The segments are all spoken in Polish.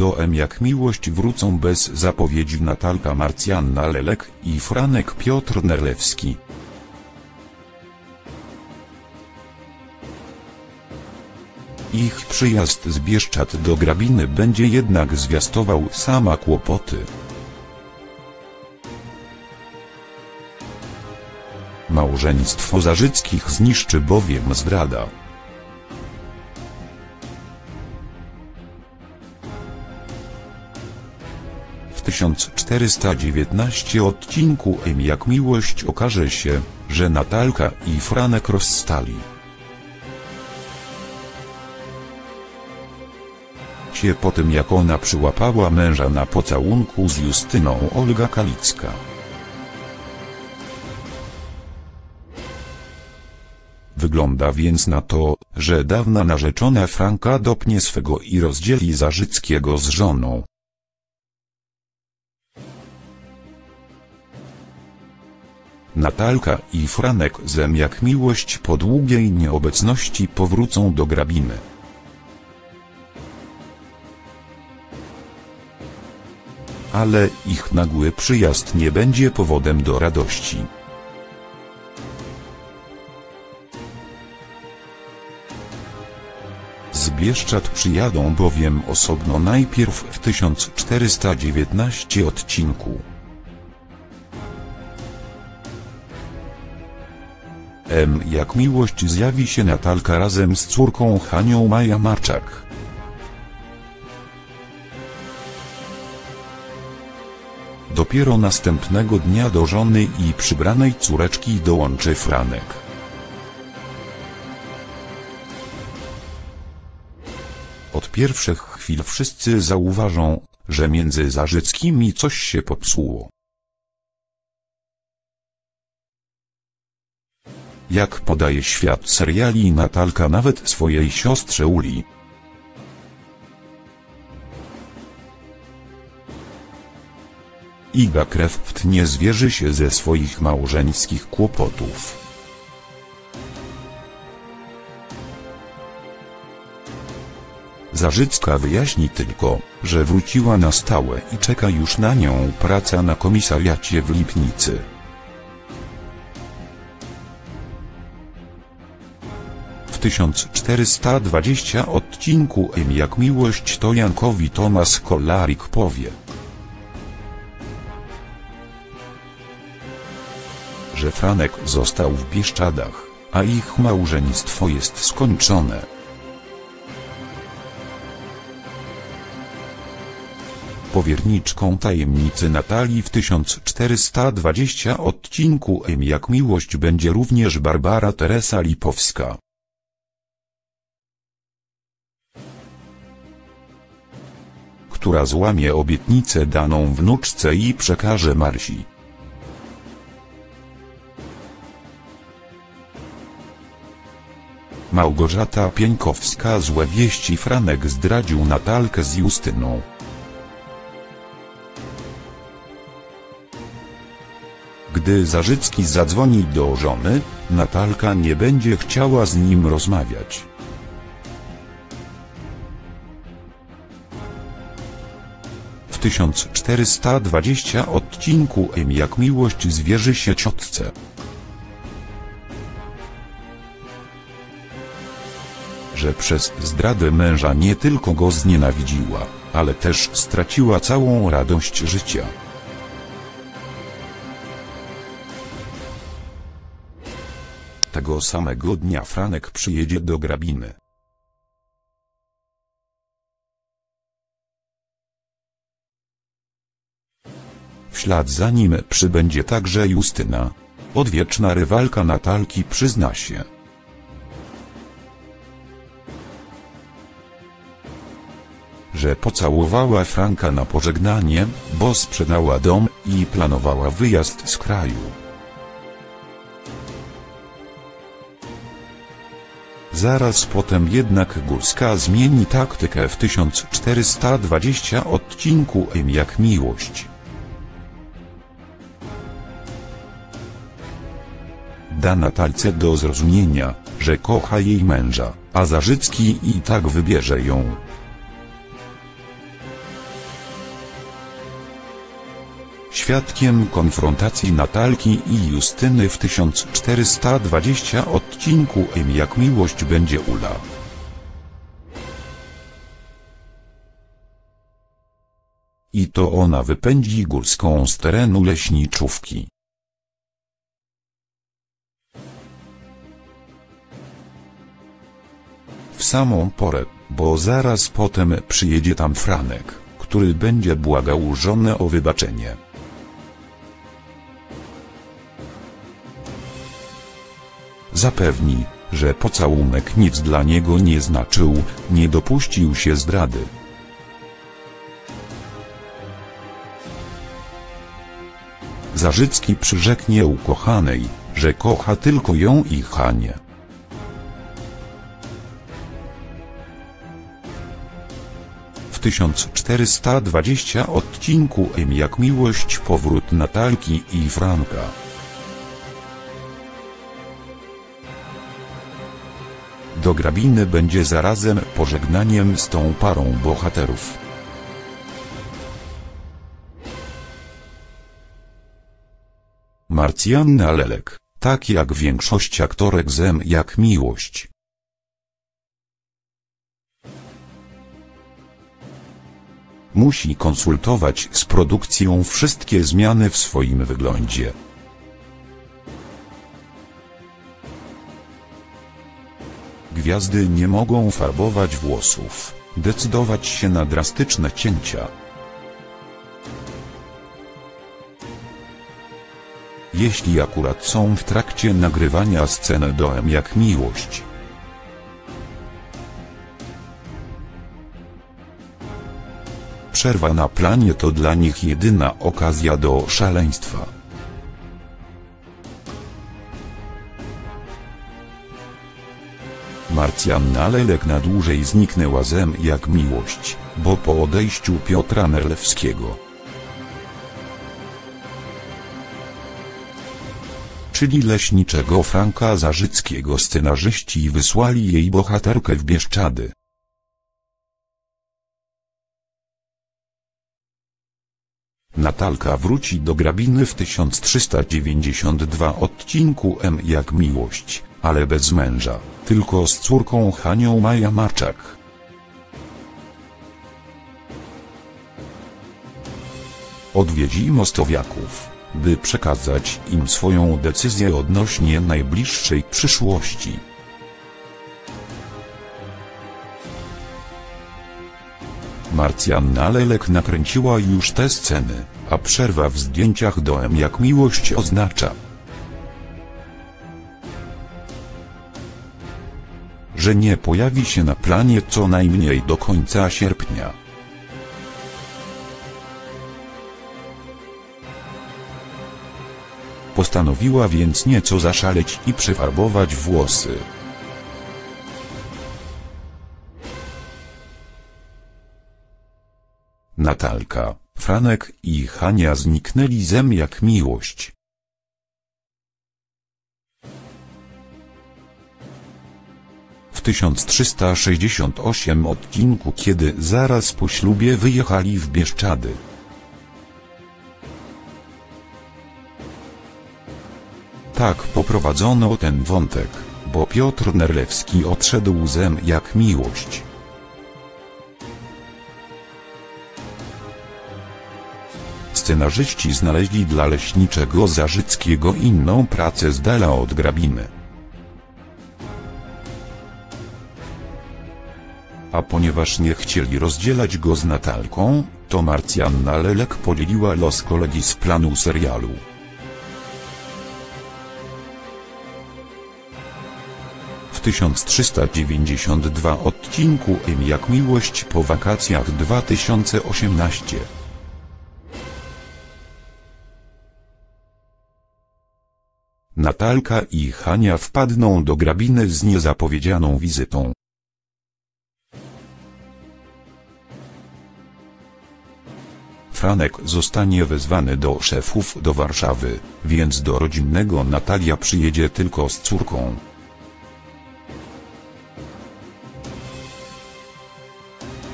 do M jak miłość wrócą bez zapowiedzi Natalka Marcjanna Lelek i Franek Piotr Nerlewski. Ich przyjazd z Bieszczad do Grabiny będzie jednak zwiastował same kłopoty. Małżeństwo Zarzyckich zniszczy bowiem zdrada. W 1419 odcinku M jak miłość okaże się, że Natalka i Franek rozstali się po tym, jak ona przyłapała męża na pocałunku z Justyną Olga Kalicka. Wygląda więc na to, że dawna narzeczona Franka dopnie swego i rozdzieli Zarzyckiego z żoną. Natalka i Franek z M jak miłość po długiej nieobecności powrócą do Grabiny. Ale ich nagły przyjazd nie będzie powodem do radości. Z Bieszczad przyjadą bowiem osobno najpierw w 1419 odcinku. M jak miłość zjawi się Natalka razem z córką Hanią Maja Marczak. Dopiero następnego dnia do żony i przybranej córeczki dołączy Franek. Od pierwszych chwil wszyscy zauważą, że między Zarzyckimi coś się popsuło. Jak podaje świat seriali, Natalka nawet swojej siostrze Uli Iga Kreft nie zwierzy się ze swoich małżeńskich kłopotów. Zarzycka wyjaśni tylko, że wróciła na stałe i czeka już na nią praca na komisariacie w Lipnicy. W 1420 odcinku M jak miłość to Jankowi Tomasz Kolarik powie, że Franek został w Bieszczadach, a ich małżeństwo jest skończone. Powierniczką tajemnicy Natalii w 1420 odcinku M jak miłość będzie również Barbara Teresa Lipowska, która złamie obietnicę daną wnuczce i przekaże Marsi. Małgorzata Pieńkowska złe wieści: Franek zdradził Natalkę z Justyną. Gdy Zarzycki zadzwoni do żony, Natalka nie będzie chciała z nim rozmawiać. W 1420 odcinku M jak miłość zwierzy się ciotce, że przez zdradę męża nie tylko go znienawidziła, ale też straciła całą radość życia. Tego samego dnia Franek przyjedzie do Grabiny. W ślad za nim przybędzie także Justyna. Odwieczna rywalka Natalki przyzna się, że pocałowała Franka na pożegnanie, bo sprzedała dom i planowała wyjazd z kraju. Zaraz potem jednak Górska zmieni taktykę w 1420 odcinku M jak miłość. Da Natalce do zrozumienia, że kocha jej męża, a Zarzycki i tak wybierze ją. świadkiem konfrontacji Natalki i Justyny w 1420 odcinku Jak miłość będzie Ula. I to ona wypędzi Górską z terenu leśniczówki. W samą porę, bo zaraz potem przyjedzie tam Franek, który będzie błagał żonę o wybaczenie. Zapewni, że pocałunek nic dla niego nie znaczył, nie dopuścił się zdrady. Zarzycki przyrzeknie ukochanej, że kocha tylko ją i Hanię. W 1420 odcinku Jak miłość powrót Natalki i Franka. Do grabiny będzie zarazem pożegnaniem z tą parą bohaterów. Marcjanna Lelek, tak jak większość aktorek z Jak miłość. Musi konsultować z produkcją wszystkie zmiany w swoim wyglądzie. Gwiazdy nie mogą farbować włosów, decydować się na drastyczne cięcia. Jeśli akurat są w trakcie nagrywania sceny do Jak miłość. Przerwa na planie to dla nich jedyna okazja do szaleństwa. Marcjanna Lelek na dłużej zniknęła z Jak miłość, bo po odejściu Piotra Nerlewskiego, czyli leśniczego Franka Zarzyckiego, scenarzyści wysłali jej bohaterkę w Bieszczady. Natalka wróci do grabiny w 1392 odcinku Jak miłość, ale bez męża, tylko z córką Hanią Maja-Marczak. Odwiedzi mostowiaków, by przekazać im swoją decyzję odnośnie najbliższej przyszłości. Marcjanna Lelek nakręciła już te sceny, a przerwa w zdjęciach do Jak miłość oznacza, że nie pojawi się na planie co najmniej do końca sierpnia. Postanowiła więc nieco zaszaleć i przefarbować włosy. Natalka, Franek i Hania zniknęli z Jak miłość. W 1368 odcinku, kiedy zaraz po ślubie wyjechali w Bieszczady. Tak poprowadzono ten wątek, bo Piotr Nerlewski odszedł z Jak miłość. Scenarzyści znaleźli dla leśniczego Zarzyckiego inną pracę z dala od grabiny. A ponieważ nie chcieli rozdzielać go z Natalką, to Marcjanna Lelek podzieliła los kolegi z planu serialu. W 1392 odcinku Jak miłość po wakacjach 2018. Natalka i Hania wpadną do grabiny z niezapowiedzianą wizytą. Franek zostanie wezwany do szefów do Warszawy, więc do rodzinnego Natalia przyjedzie tylko z córką.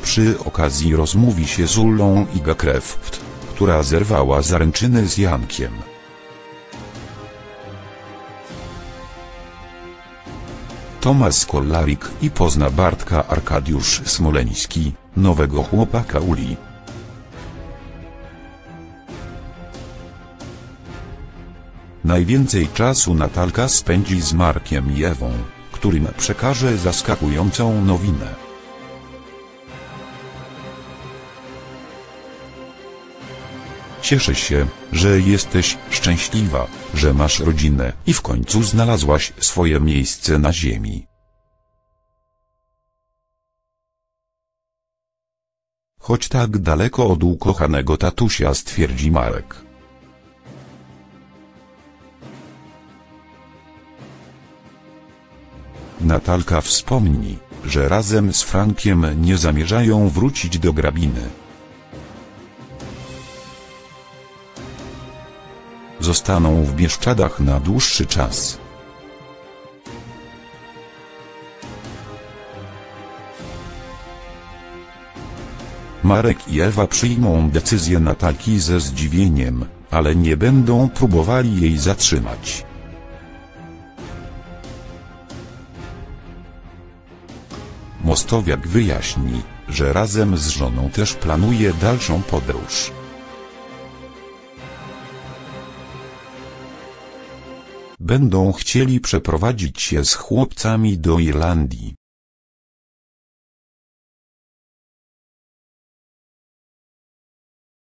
Przy okazji rozmówi się z Ulą Iga Kreft, która zerwała zaręczyny z Jankiem. Tomasz Kollarik i pozna Bartka Arkadiusz Smoleński, nowego chłopaka Uli. Najwięcej czasu Natalka spędzi z Markiem i Ewą, którym przekaże zaskakującą nowinę. Cieszę się, że jesteś szczęśliwa, że masz rodzinę i w końcu znalazłaś swoje miejsce na ziemi. Choć tak daleko od ukochanego tatusia, stwierdzi Marek. Natalka wspomni, że razem z Frankiem nie zamierzają wrócić do Grabiny. Zostaną w Bieszczadach na dłuższy czas. Marek i Ewa przyjmą decyzję Natalki ze zdziwieniem, ale nie będą próbowali jej zatrzymać. Mostowiak wyjaśni, że razem z żoną też planuje dalszą podróż. Będą chcieli przeprowadzić się z chłopcami do Irlandii.